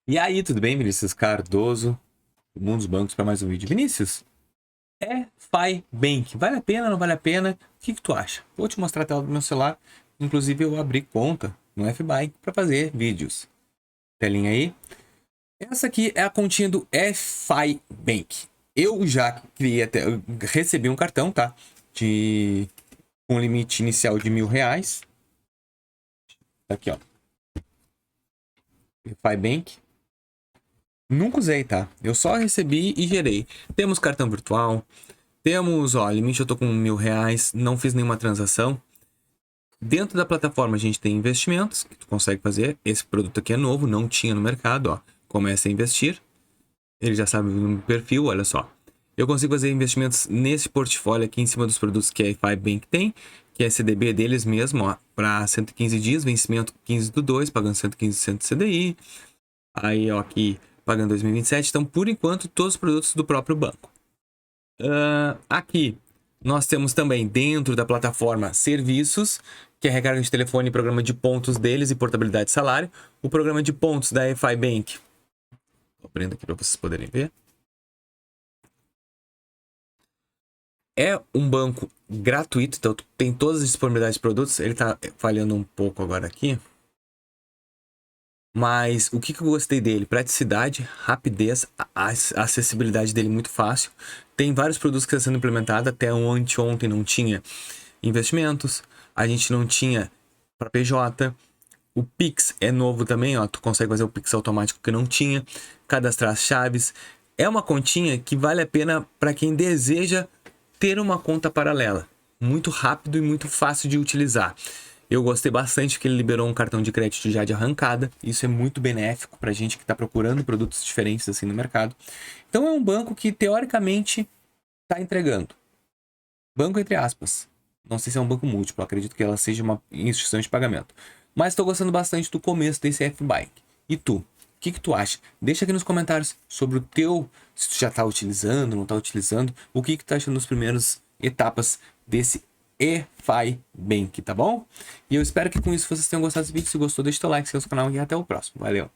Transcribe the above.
E aí, tudo bem, Vinícius Cardoso, do Mundo dos Bancos, para mais um vídeo. Vinícius, Bank, vale a pena, não vale a pena? O que tu acha? Vou te mostrar a tela do meu celular. Inclusive, eu abri conta no FBank para fazer vídeos. Telinha aí. Essa aqui é a continha do Bank. Eu já criei eu recebi um cartão, tá? Com limite inicial de R$ 1.000. Tá aqui, ó. Bank. Nunca usei, tá? Eu só recebi e gerei. Temos cartão virtual. Temos, ó, limite eu tô com R$ 1.000. Não fiz nenhuma transação. Dentro da plataforma a gente tem investimentos que tu consegue fazer. Esse produto aqui é novo, não tinha no mercado, ó. Comece a investir. Ele já sabe no meu perfil, olha só. Eu consigo fazer investimentos nesse portfólio aqui em cima dos produtos que a iFi Bank tem, que é CDB deles mesmo, ó, para 115 dias, vencimento 15/2, pagando 115% CDI. Aí, ó, aqui pagando 2027. Então, por enquanto, todos os produtos do próprio banco. Aqui nós temos também dentro da plataforma serviços, que é recarga de telefone e programa de pontos deles e portabilidade de salário. O programa de pontos da EFI Bank, vou abrindo aqui para vocês poderem ver, é um banco gratuito, então tem todas as disponibilidades de produtos. Ele está falhando um pouco agora aqui, mas o que eu gostei dele? Praticidade, rapidez, a acessibilidade dele muito fácil. Tem vários produtos que estão sendo implementados. Até ontem não tinha investimentos. A gente não tinha para PJ. O Pix é novo também, ó. Tu consegue fazer o Pix automático que não tinha. Cadastrar as chaves. É uma continha que vale a pena para quem deseja ter uma conta paralela. Muito rápido e muito fácil de utilizar. Eu gostei bastante que ele liberou um cartão de crédito já de arrancada. Isso é muito benéfico para gente que está procurando produtos diferentes assim no mercado. Então é um banco que teoricamente está entregando. Banco entre aspas. Não sei se é um banco múltiplo. Acredito que ela seja uma instituição de pagamento. Mas estou gostando bastante do começo desse FBank. E tu? O que tu acha? Deixa aqui nos comentários sobre o teu, se tu já está utilizando, não está utilizando, o que tu tá achando nas primeiras etapas desse EFI Bank, tá bom? E eu espero que com isso vocês tenham gostado desse vídeo. Se gostou, deixa o teu like, se inscreve no canal e até o próximo. Valeu!